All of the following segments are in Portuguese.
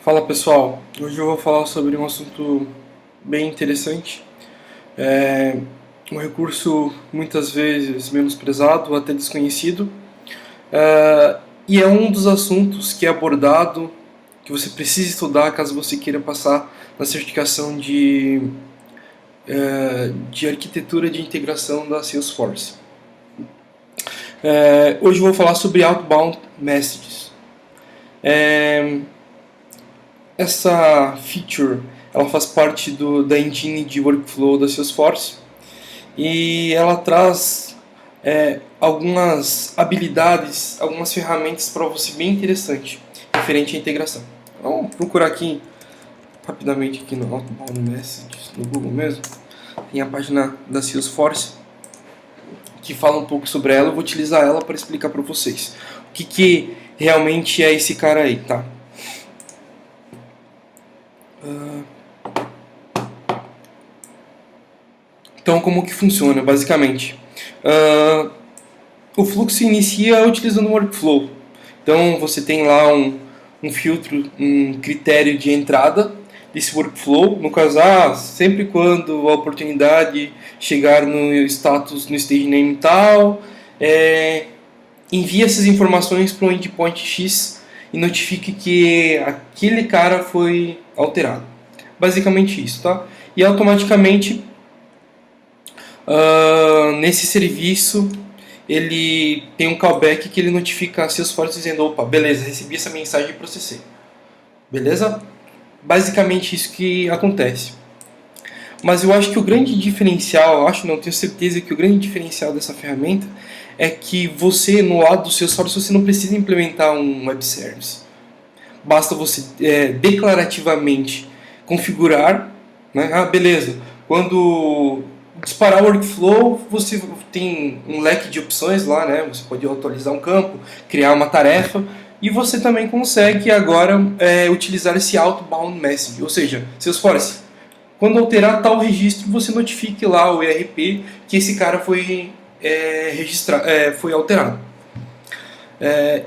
Fala pessoal, hoje eu vou falar sobre um assunto bem interessante, um recurso muitas vezes menosprezado ou até desconhecido, e é um dos assuntos que é abordado, que você precisa estudar caso você queira passar na certificação de arquitetura de integração da Salesforce. Hoje eu vou falar sobre Outbound Messages. Essa feature ela faz parte da engine de workflow da Salesforce e ela traz algumas habilidades, algumas ferramentas para você bem interessante referente à integração. Vamos procurar aqui rapidamente aqui no Outbound Messages, no Google mesmo. Tem a página da Salesforce que fala um pouco sobre ela. Eu vou utilizar ela para explicar para vocês o que realmente é esse cara aí, tá? Então, como que funciona, basicamente? O fluxo inicia utilizando um workflow. Então, você tem lá um filtro, um critério de entrada desse workflow. No caso, sempre quando a oportunidade chegar no status, no stage name tal, envia essas informações para o endpoint X e notifique que aquele cara foi alterado. Basicamente isso, tá? E automaticamente nesse serviço ele tem um callback que ele notifica a Salesforce dizendo: opa, beleza, recebi essa mensagem e processei. Beleza? Basicamente isso que acontece. Mas eu acho que o grande diferencial, tenho certeza que o grande diferencial dessa ferramenta é que você, no lado do Salesforce, você não precisa implementar um web service. Basta você declarativamente configurar, né? Beleza, quando disparar o workflow, você tem um leque de opções lá, né? Você pode atualizar um campo, criar uma tarefa, e você também consegue agora utilizar esse outbound message, ou seja, Salesforce, quando alterar tal registro, você notifique lá o ERP que esse cara foi foi alterado.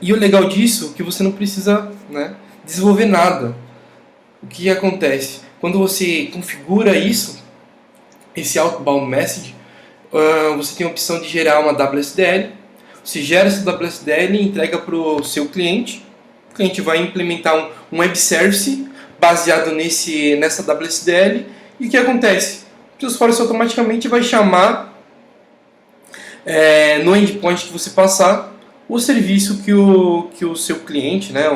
E o legal disso é que você não precisa, né, desenvolver nada. O que acontece? Quando você configura isso, esse outbound message, você tem a opção de gerar uma WSDL. Você gera essa WSDL e entrega para o seu cliente. O cliente vai implementar um web service baseado nessa WSDL. E o que acontece? O Salesforce automaticamente vai chamar no endpoint que você passar o serviço que o seu cliente, né,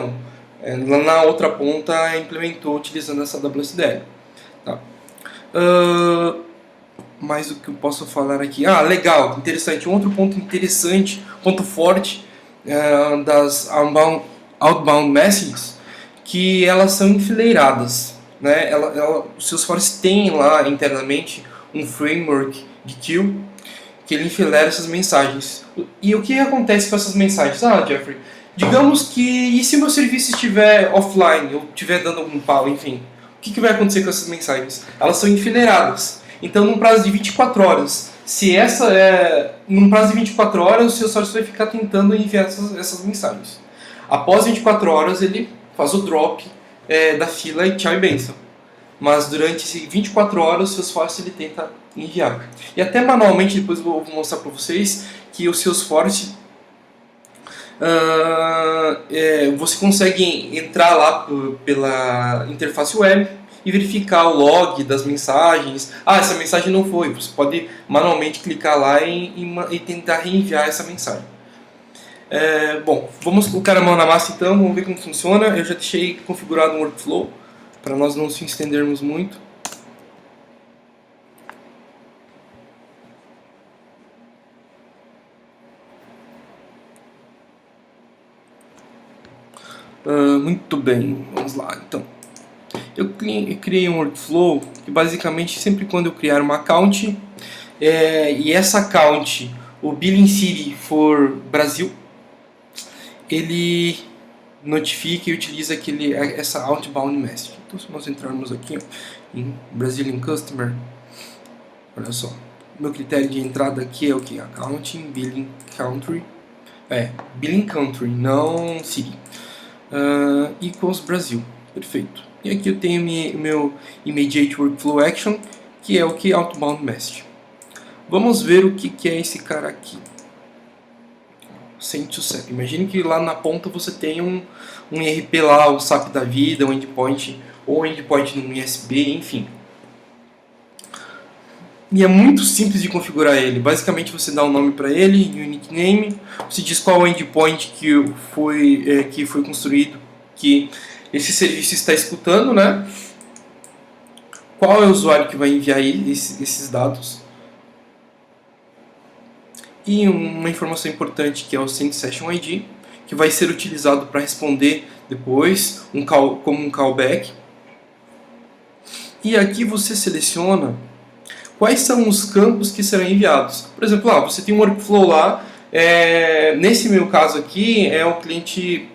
lá na outra ponta, implementou utilizando essa WSDL. Tá? Mais o que eu posso falar aqui? Legal, interessante. Um outro ponto interessante, ponto forte das outbound messages, que elas são enfileiradas, né? O Salesforce tem lá internamente um framework de queue que ele enfileira essas mensagens. E o que acontece com essas mensagens? Jeffrey, digamos que e se meu serviço estiver offline, ou estiver dando algum pau, enfim, o que vai acontecer com essas mensagens? Elas são enfileiradas. Então, num prazo de 24 horas, num prazo de 24 horas, o seu Salesforce vai ficar tentando enviar essas mensagens. Após 24 horas, ele faz o drop da fila e tchau e benção. Mas durante 24 horas, o Salesforce ele tenta enviar. E até manualmente, depois eu vou mostrar para vocês que o Salesforce você consegue entrar lá pela interface web e verificar o log das mensagens. Essa mensagem não foi. Você pode manualmente clicar lá e tentar reenviar essa mensagem. Bom, vamos colocar a mão na massa então, vamos ver como funciona. Eu já deixei configurado um workflow para nós não se estendermos muito. Muito bem, vamos lá então. Eu criei um workflow que basicamente sempre quando eu criar uma account e essa account, o billing city for Brasil, ele notifica e utiliza essa outbound message. Então se nós entrarmos aqui em Brazilian Customer, olha só, meu critério de entrada aqui é o que? Accounting, Billing Country, Billing Country, não City, equals Brasil. Perfeito. E aqui eu tenho meu Immediate Workflow Action, que é o que Outbound Message. Vamos ver o que é esse cara aqui. Send to SAP. Imagine que lá na ponta você tem um IRP lá, o SAP da vida, um endpoint, ou endpoint no USB, enfim. E é muito simples de configurar ele. Basicamente você dá um nome para ele, unique name, você diz qual é o endpoint que foi construído, que esse serviço está escutando, né? Qual é o usuário que vai enviar esses dados. E uma informação importante que é o Send Session ID, que vai ser utilizado para responder depois como um callback. E aqui você seleciona quais são os campos que serão enviados. Por exemplo, você tem um workflow lá, nesse meu caso aqui, o cliente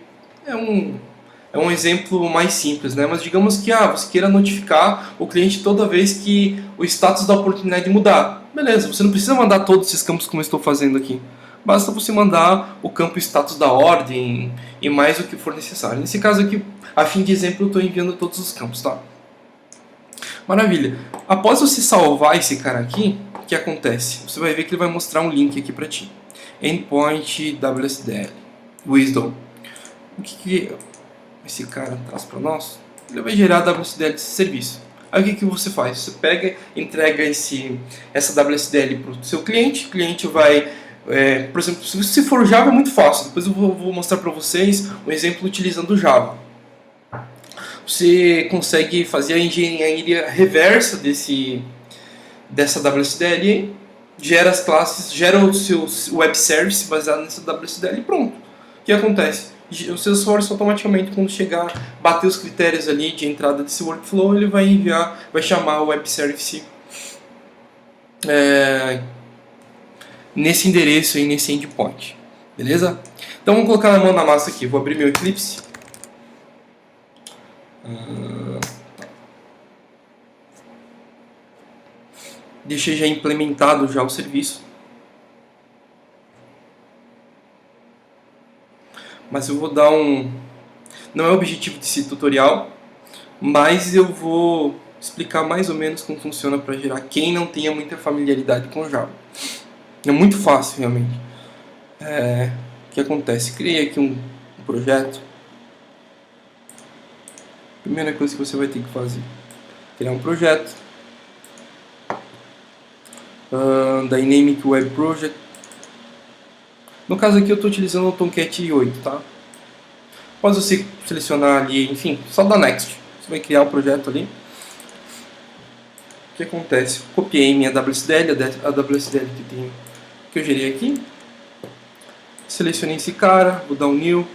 é um exemplo mais simples, né? Mas digamos que você queira notificar o cliente toda vez que o status da oportunidade mudar. Beleza, você não precisa mandar todos esses campos como eu estou fazendo aqui. Basta você mandar o campo status da ordem e mais o que for necessário. Nesse caso aqui, a fim de exemplo, eu estou enviando todos os campos, tá? Maravilha. Após você salvar esse cara aqui, o que acontece? Você vai ver que ele vai mostrar um link aqui para ti. Endpoint WSDL Wisdom. O que esse cara traz para nós? Ele vai gerar a WSDL desse serviço. Aí o que você faz? Você pega, entrega essa WSDL para o seu cliente. O cliente vai, por exemplo, se for Java é muito fácil. Depois eu vou mostrar para vocês um exemplo utilizando Java. Você consegue fazer a engenharia reversa dessa WSDL, gera as classes, gera o seu web service baseado nessa WSDL e pronto. O que acontece? O seu source automaticamente, quando chegar, bater os critérios ali de entrada desse workflow, ele vai enviar, vai chamar o web service nesse endereço aí, nesse endpoint. Beleza? Então vamos colocar a mão na massa aqui. Vou abrir meu Eclipse. Deixei já implementado já o serviço. Mas eu vou dar não é o objetivo desse tutorial, mas eu vou explicar mais ou menos como funciona para gerar quem não tenha muita familiaridade com Java. É muito fácil realmente. O que acontece? Criei aqui um projeto. Primeira coisa que você vai ter que fazer: criar um projeto. Dynamic Web Project. No caso aqui eu estou utilizando o Tomcat 8, tá? Após você selecionar ali, enfim, só dá Next. Você vai criar o projeto ali. O que acontece? Copiei minha WSDL, a WSDL que eu gerei aqui. Selecionei esse cara, vou dar um New,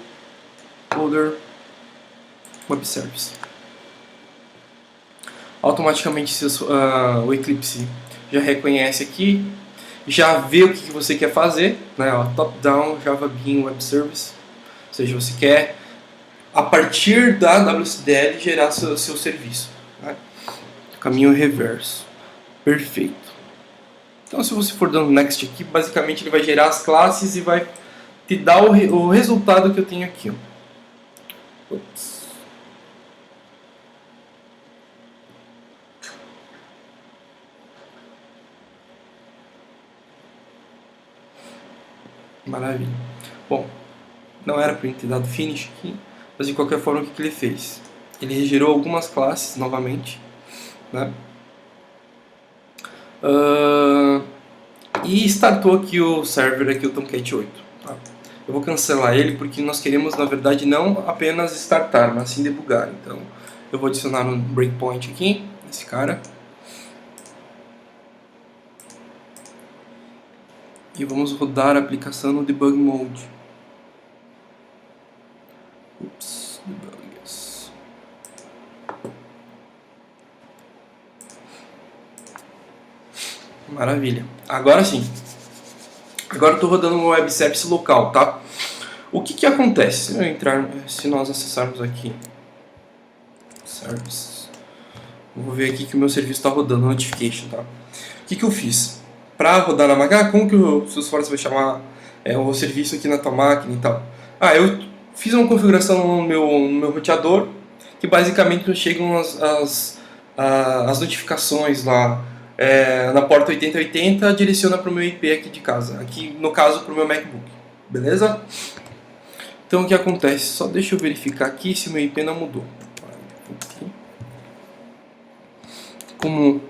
Folder, Web Service. Automaticamente o Eclipse já reconhece aqui, já vê o que você quer fazer, né? Top-down, Java Bean Web Service. Ou seja, você quer, a partir da WSDL, gerar seu serviço. Né? Caminho reverso. Perfeito. Então, se você for dando Next aqui, basicamente ele vai gerar as classes e vai te dar o resultado que eu tenho aqui. Ups. Maravilha. Bom, não era para ter dado finish aqui, mas de qualquer forma o que ele fez? Ele regerou algumas classes novamente, né? E startou aqui o server, aqui o Tomcat 8. Tá? Eu vou cancelar ele porque nós queremos, na verdade, não apenas startar, mas sim debugar. Então eu vou adicionar um breakpoint aqui, nesse cara. E vamos rodar a aplicação no debug mode. Ups, debugs. Maravilha. Agora sim. Agora eu estou rodando um web service local, tá? O que acontece se nós acessarmos aqui service? Vou ver aqui que o meu serviço está rodando notification, tá? O que eu fiz? Para rodar na máquina, como que o Salesforce vai chamar o serviço aqui na tua máquina e tal? Eu fiz uma configuração no meu roteador que basicamente nos chegam as notificações lá na porta 8080, direciona para o meu IP aqui de casa, aqui no caso para o meu MacBook, beleza? Então o que acontece? Só deixa eu verificar aqui se o meu IP não mudou. Como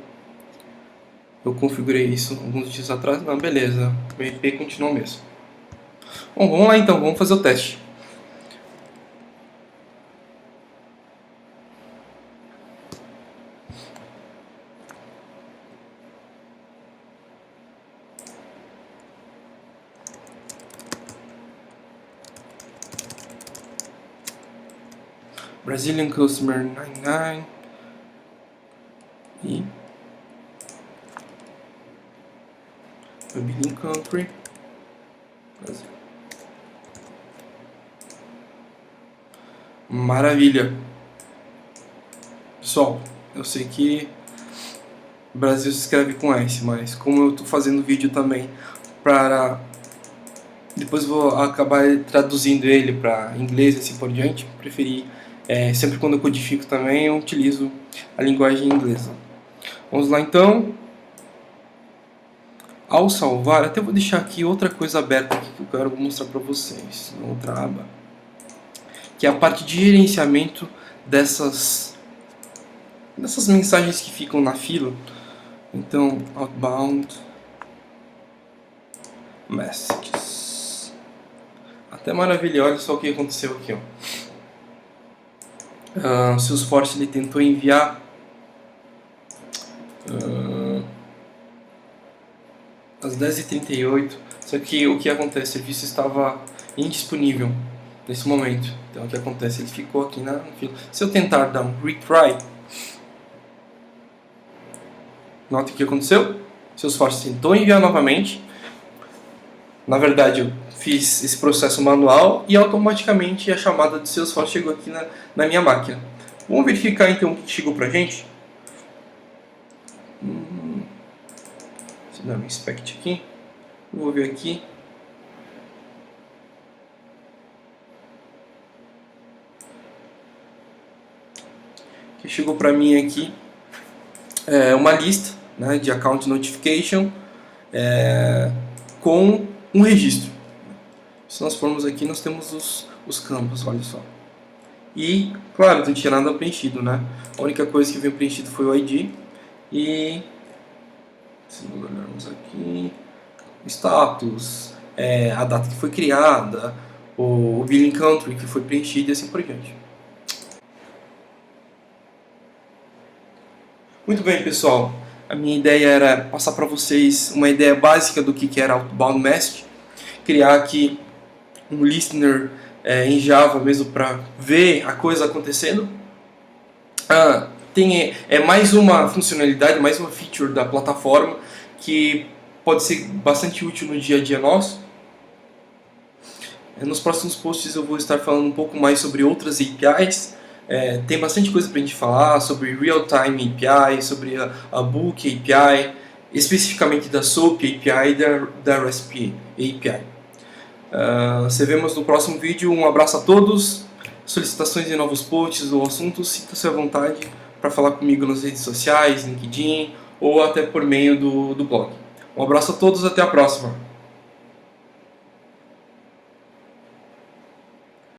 eu configurei isso alguns dias atrás, não, beleza, meu IP continua o mesmo. Bom, vamos lá então, vamos fazer o teste. Brazilian Customer 99 e Billing Country Brasil. Maravilha, pessoal. Eu sei que Brasil se escreve com S, mas como eu estou fazendo vídeo também para depois vou acabar traduzindo ele para inglês e assim por diante, preferi sempre quando eu codifico também eu utilizo a linguagem inglesa. Vamos lá então. Ao salvar, até vou deixar aqui outra coisa aberta aqui que eu quero mostrar para vocês, na outra aba, que é a parte de gerenciamento dessas mensagens que ficam na fila. Então, outbound messages. Até maravilha, olha só o que aconteceu aqui, ó. O Salesforce ele tentou enviar às 10h38, só que o que acontece? O serviço estava indisponível nesse momento. Então o que acontece? Ele ficou aqui na fila. Se eu tentar dar um retry, nota o que aconteceu? O Salesforce tentou enviar novamente. Na verdade, eu fiz esse processo manual e automaticamente a chamada do Salesforce chegou aqui na minha máquina. Vamos verificar então o que chegou pra gente. Deixa eu dar um inspect aqui. Vou ver aqui. O que chegou pra mim aqui é uma lista, né, de account notification com um registro. Se nós formos aqui, nós temos os campos, olha só. E, claro, não tinha nada preenchido, né? A única coisa que veio preenchido foi o ID e, se nós olharmos aqui, o status, a data que foi criada, o billing country que foi preenchido e assim por diante. Muito bem, pessoal. A minha ideia era passar para vocês uma ideia básica do que era Outbound Message, criar aqui um listener em Java mesmo para ver a coisa acontecendo. Tem mais uma funcionalidade, mais uma feature da plataforma que pode ser bastante útil no dia a dia nosso. Nos próximos posts eu vou estar falando um pouco mais sobre outras APIs. Tem bastante coisa para a gente falar sobre Real-Time API, sobre a Book API, especificamente da SOAP API e da REST API. Se vemos no próximo vídeo. Um abraço a todos. Solicitações de novos posts ou assuntos, sinta-se à vontade para falar comigo nas redes sociais, LinkedIn ou até por meio do blog. Um abraço a todos, até a próxima.